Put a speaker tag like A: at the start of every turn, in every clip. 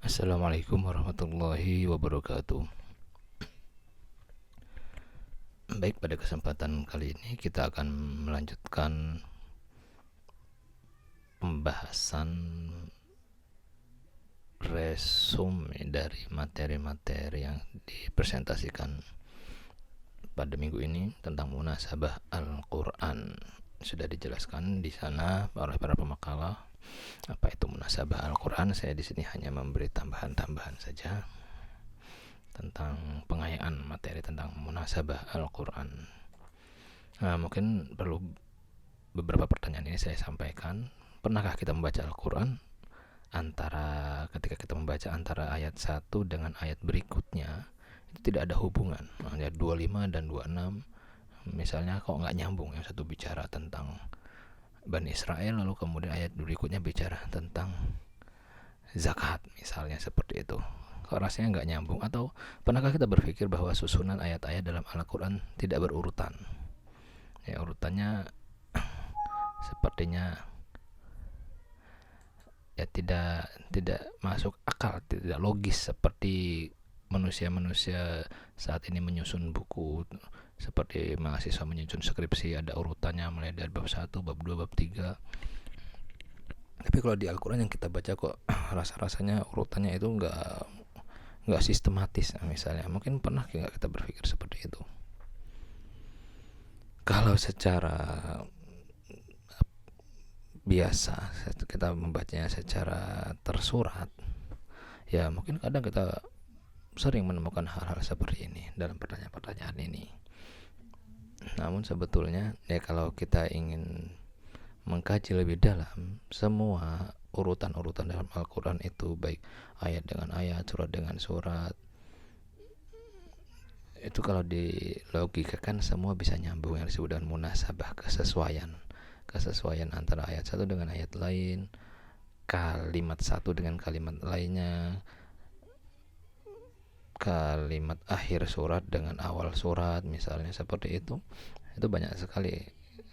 A: Assalamualaikum warahmatullahi wabarakatuh. Baik, pada kesempatan kali ini kita akan melanjutkan pembahasan resume dari materi-materi yang dipresentasikan pada minggu ini tentang munasabah Al-Quran. Sudah dijelaskan di sana oleh para pemakalah apa itu munasabah Al-Quran. Saya di sini hanya memberi tambahan-tambahan saja tentang pengayaan materi tentang munasabah Al-Quran. Mungkin perlu beberapa pertanyaan ini saya sampaikan. Pernahkah kita membaca Al-Quran ketika kita membaca antara ayat 1 dengan ayat berikutnya itu tidak ada hubungan, ayat 25 dan 26 misalnya kok nggak nyambung, yang satu bicara tentang Bani Israel lalu kemudian ayat berikutnya bicara tentang zakat misalnya, seperti itu. Kok rasanya nggak nyambung? Atau pernahkah kita berpikir bahwa susunan ayat-ayat dalam Al-Quran tidak berurutan? Ya, urutannya sepertinya ya tidak masuk akal, tidak logis, seperti manusia-manusia saat ini menyusun buku, seperti mahasiswa menyusun skripsi, ada urutannya mulai dari bab 1, bab 2, bab 3. Tapi kalau di Al-Quran yang kita baca kok rasa-rasanya urutannya itu nggak sistematis. Misalnya mungkin pernah nggak kita berpikir seperti itu? Kalau secara biasa kita membacanya secara tersurat, ya mungkin kadang kita sering menemukan hal-hal seperti ini dalam pertanyaan-pertanyaan ini. Namun sebetulnya ya kalau kita ingin mengkaji lebih dalam semua urutan-urutan dalam Al-Quran itu, baik ayat dengan ayat, surat dengan surat, itu kalau dilogikakan semua bisa nyambung, yang disebut dengan munasabah, kesesuaian antara ayat satu dengan ayat lain, kalimat satu dengan kalimat lainnya, kalimat akhir surat dengan awal surat misalnya, seperti itu banyak sekali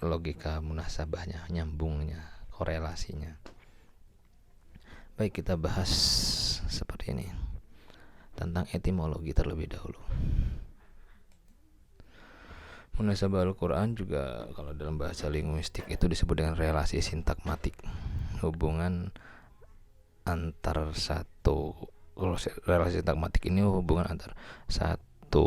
A: logika munasabahnya, nyambungnya, korelasinya. Baik, kita bahas seperti ini tentang etimologi terlebih dahulu. Munasabah Al-Quran juga kalau dalam bahasa linguistik itu disebut dengan relasi sintakmatik, hubungan antar satu, relasi sintakmatik ini hubungan antar satu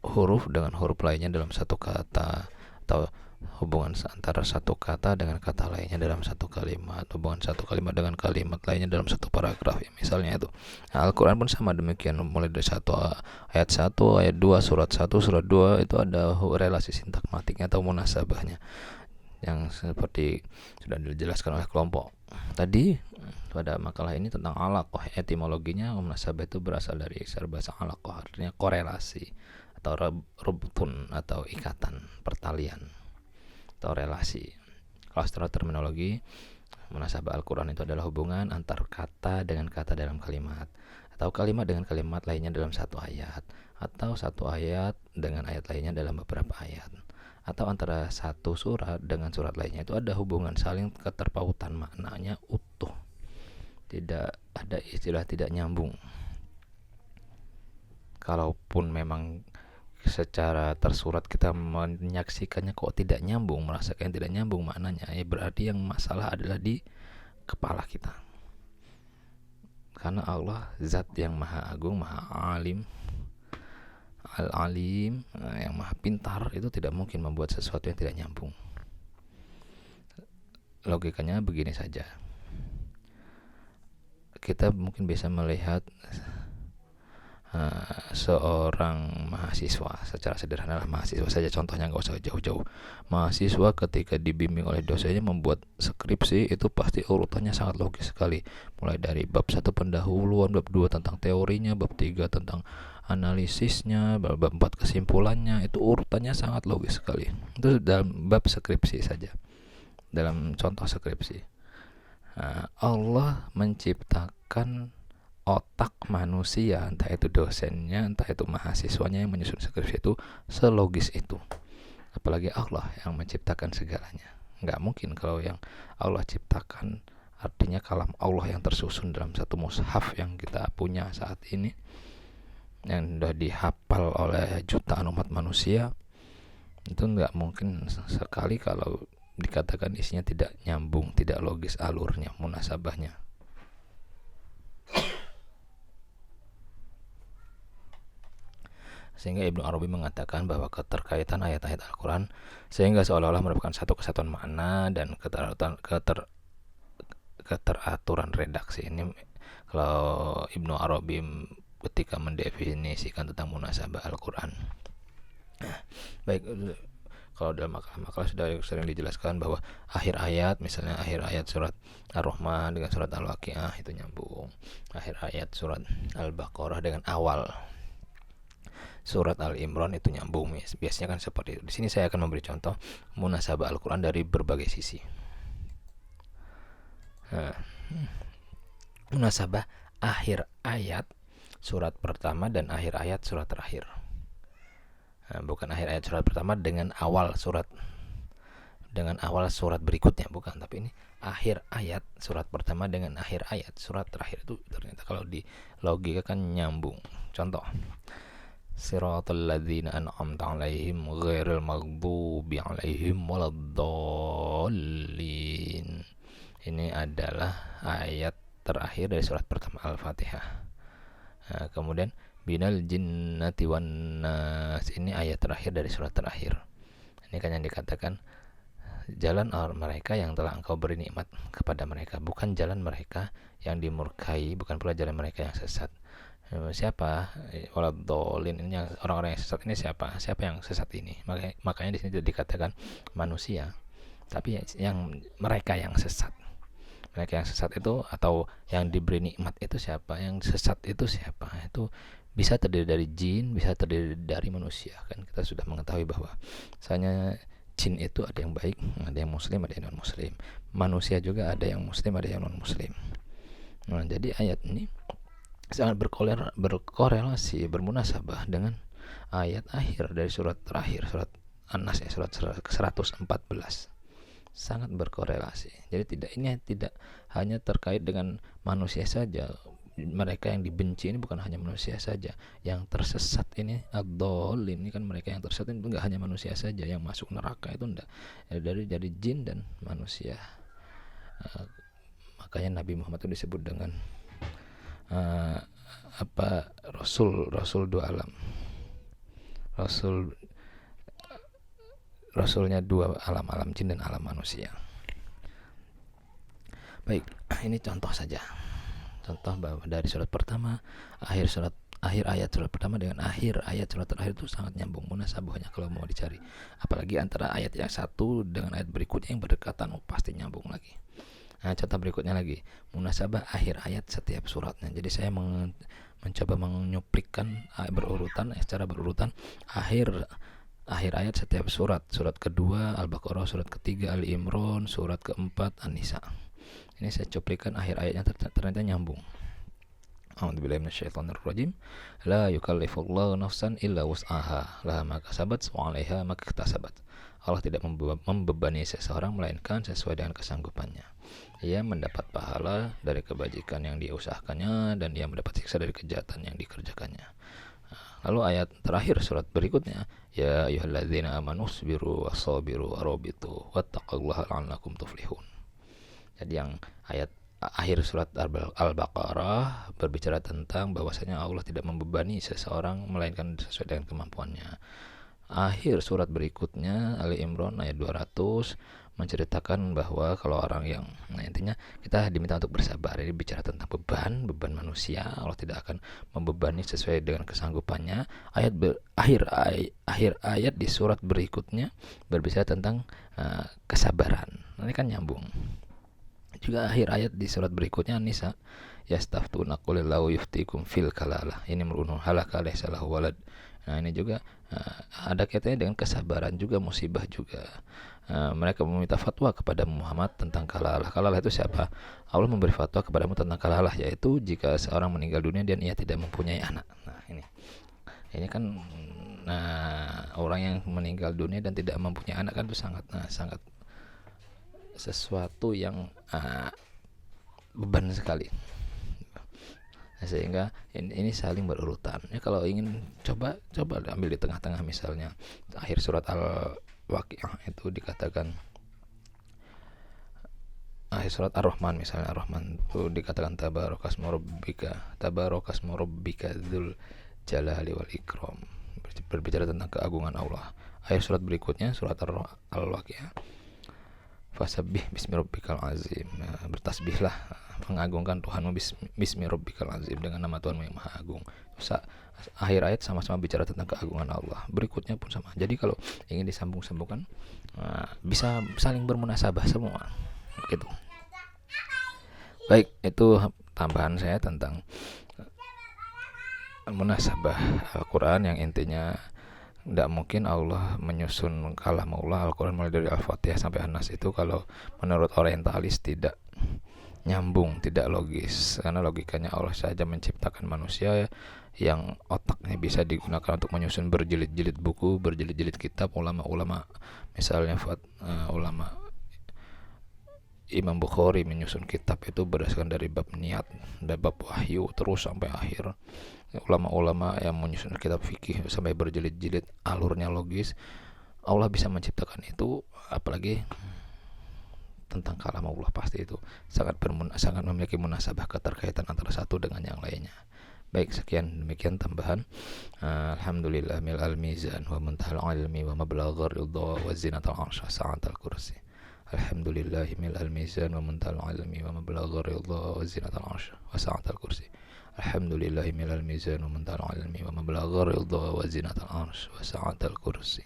A: huruf dengan huruf lainnya dalam satu kata, atau hubungan antara satu kata dengan kata lainnya dalam satu kalimat, hubungan satu kalimat dengan kalimat lainnya dalam satu paragraf, ya, misalnya itu. Nah, Al-Quran pun sama demikian, mulai dari ayat 1, ayat 2, surat 1, surat 2 itu ada relasi sintakmatiknya atau munasabahnya yang seperti sudah dijelaskan oleh kelompok tadi pada makalah ini tentang alaqah. Etimologinya munasabah itu berasal dari bahasa alaqah, artinya korelasi atau rubtun atau ikatan, pertalian atau relasi. Kalau secara terminologi, munasabah Al-Quran itu adalah hubungan antar kata dengan kata dalam kalimat, atau kalimat dengan kalimat lainnya dalam satu ayat, atau satu ayat dengan ayat lainnya dalam beberapa ayat, atau antara satu surat dengan surat lainnya. Itu ada hubungan saling keterpautan, maknanya utuh, tidak ada istilah tidak nyambung. Kalaupun memang secara tersurat kita menyaksikannya kok tidak nyambung, merasakan tidak nyambung maknanya, ya berarti yang masalah adalah di kepala kita. Karena Allah zat yang maha agung, maha alim, al-alim, yang maha pintar, itu tidak mungkin membuat sesuatu yang tidak nyambung. Logikanya begini saja. Kita mungkin bisa melihat seorang mahasiswa, secara sederhana lah mahasiswa saja contohnya, nggak usah jauh-jauh. Mahasiswa ketika dibimbing oleh dosennya membuat skripsi itu pasti urutannya sangat logis sekali, mulai dari bab 1 pendahuluan, bab 2 tentang teorinya, bab 3 tentang analisisnya, bab 4 kesimpulannya, itu urutannya sangat logis sekali. Itu dalam bab skripsi saja, dalam contoh skripsi. Allah menciptakan otak manusia, entah itu dosennya, entah itu mahasiswanya yang menyusun skripsi itu selogis itu. Apalagi Allah yang menciptakan segalanya. Nggak mungkin kalau yang Allah ciptakan artinya kalam Allah yang tersusun dalam satu mushaf yang kita punya saat ini, yang sudah dihafal oleh jutaan umat manusia, itu nggak mungkin sekali kalau dikatakan isinya tidak nyambung, tidak logis alurnya, munasabahnya. Sehingga Ibnu Arabi mengatakan bahwa keterkaitan ayat-ayat Al-Quran sehingga seolah-olah merupakan satu kesatuan makna dan keteraturan redaksi. Ini kalau Ibnu Arabi ketika mendefinisikan tentang munasabah Al-Quran. Baik, kalau dalam makalah sudah sering dijelaskan bahwa akhir ayat, misalnya akhir ayat surat Ar-Rahman dengan surat Al-Waqiah itu nyambung, akhir ayat surat Al-Baqarah dengan awal surat Al-Imran itu nyambung. Biasanya kan seperti itu. Di sini saya akan memberi contoh munasabah Al-Quran dari berbagai sisi. Munasabah akhir ayat surat pertama dan akhir ayat surat terakhir. Bukan akhir ayat surat pertama dengan awal surat berikutnya, bukan, tapi ini akhir ayat surat pertama dengan akhir ayat surat terakhir. Itu ternyata kalau di logika kan nyambung. Contoh, Siratal ladzina an'amta 'alaihim ghairil maghdubi 'alaihim waladdallin. Ini adalah ayat terakhir dari surat pertama Al-Fatihah. Kemudian binal jinnati wan nas, ini ayat terakhir dari surat terakhir. Ini kan yang dikatakan jalan mereka yang telah engkau beri nikmat kepada mereka, bukan jalan mereka yang dimurkai, bukan pula jalan mereka yang sesat. Siapa waladhdallin, ini orang-orang yang sesat ini siapa yang sesat ini? Makanya di sini tidak dikatakan manusia, tapi yang mereka yang sesat itu, atau yang diberi nikmat itu siapa, yang sesat itu siapa? Itu bisa terdiri dari jin, bisa terdiri dari manusia. Kan kita sudah mengetahui bahwa misalnya jin itu ada yang baik, ada yang muslim, ada yang non muslim. Manusia juga ada yang muslim, ada yang non muslim. Nah, jadi ayat ini sangat berkorelasi, bermunasabah dengan ayat akhir dari surat terakhir, surat An-Nas, surat 114. Sangat berkorelasi. Jadi ini tidak hanya terkait dengan manusia saja. Mereka yang dibenci ini bukan hanya manusia saja. Yang tersesat ini ad-dallin, ini kan mereka yang tersesat itu enggak hanya manusia saja yang masuk neraka, itu enggak. Dari jin dan manusia. Makanya Nabi Muhammad itu disebut dengan Rasul dua alam. Rasulnya dua alam jin dan alam manusia. Baik, ini contoh saja. Contoh bahwa dari surat pertama, akhir ayat surat pertama dengan akhir ayat surat terakhir itu sangat nyambung munasabahnya kalau mau dicari. Apalagi antara ayat yang satu dengan ayat berikutnya yang berdekatan, pasti nyambung lagi. Nah, contoh berikutnya lagi, munasabah akhir ayat setiap suratnya. Jadi saya mencoba menyuplikkan secara berurutan akhir ayat setiap surat. Surat kedua Al-Baqarah, surat ketiga Ali Imran, surat keempat An-Nisa. Ini saya cuplikan akhir ayatnya, ternyata nyambung. A'udzubillahi minasyaitonirrajim. La yukallifullahu nafsan illa wus'aha, laha ma kasabat wa 'alaiha ma iktasabat. Allah tidak membebani seseorang melainkan sesuai dengan kesanggupannya. Ia mendapat pahala dari kebajikan yang dia usahakannya, dan dia mendapat siksa dari kejahatan yang dikerjakannya. Lalu ayat terakhir surat berikutnya, ya ayyuhalladzina amanu sabiru wasabiru warabitu wattaqullaha la'allakum tuflihun. Jadi yang ayat akhir surat Al-Baqarah berbicara tentang bahwasanya Allah tidak membebani seseorang melainkan sesuai dengan kemampuannya. Akhir surat berikutnya Ali Imran ayat 200 menceritakan bahwa kalau orang yang, intinya kita diminta untuk bersabar. Ini bicara tentang beban manusia. Allah tidak akan membebani sesuai dengan kesanggupannya. Akhir ayat di surat berikutnya berbicara tentang kesabaran. Ini kan nyambung. Juga akhir ayat di surat berikutnya An-Nisa, yastaftuna qulillahu yuftikum fil kalalah. Ini merunung halaka laysa lahu walad. Nah, ini juga ada kaitannya dengan kesabaran juga, musibah juga. Mereka meminta fatwa kepada Muhammad tentang kalalah. Kalalah itu siapa? Allah memberi fatwa kepadamu tentang kalalah, yaitu jika seorang meninggal dunia dan ia tidak mempunyai anak. Nah, ini kan orang yang meninggal dunia dan tidak mempunyai anak kan itu sangat sesuatu yang beban sekali. Nah, sehingga ini saling berurutan. Ya, kalau ingin coba ambil di tengah-tengah, misalnya akhir surat Al-Waqiah itu dikatakan, akhir surat Ar-Rahman misalnya, Ar-Rahman itu dikatakan tabarakasmu rabbika dzul jalali wal ikram, berbicara tentang keagungan Allah. Akhir surat berikutnya surat Al-Waqiah, fasabbih bismi rabbikal azim, bertasbihlah, mengagungkan Tuhanmu bismi rabbikal azim, dengan nama Tuhanmu yang maha agung. Akhir ayat sama-sama bicara tentang keagungan Allah, berikutnya pun sama. Jadi kalau ingin disambung-sambungkan, bisa saling bermunasabah semua gitu. Baik, itu tambahan saya tentang munasabah Al-Quran, yang intinya tidak mungkin Allah menyusun kalam Allah Al-Quran mulai dari Al-Fatihah sampai An-Nas itu kalau menurut orientalis tidak nyambung, tidak logis, karena logikanya Allah saja menciptakan manusia yang otaknya bisa digunakan untuk menyusun berjilid-jilid buku, berjilid-jilid kitab. Ulama-ulama misalnya ulama Imam Bukhari menyusun kitab itu berdasarkan dari bab niat, dari bab wahyu terus sampai akhir. Ulama-ulama yang menyusun kitab fikih sampai berjilid-jilid, alurnya logis. Allah bisa menciptakan itu, apalagi tentang kalam Allah, pasti itu sangat memiliki munasabah, keterkaitan antara satu dengan yang lainnya. Baik, sekian demikian tambahan. Alhamdulillah mil al-mizan wa muntahal ilmi wa mablaghar ridha wa zinatal arsy wa sa'atal kursi. Alhamdulillah mil al-mizan wa muntahal ilmi wa mablaghar ridha wa zinatal arsy wa sa'atal kursi. Alhamdulillah mil al-mizan wa muntahal ilmi wa mablaghar ridha wa zinatal arsy wa sa'atal kursi.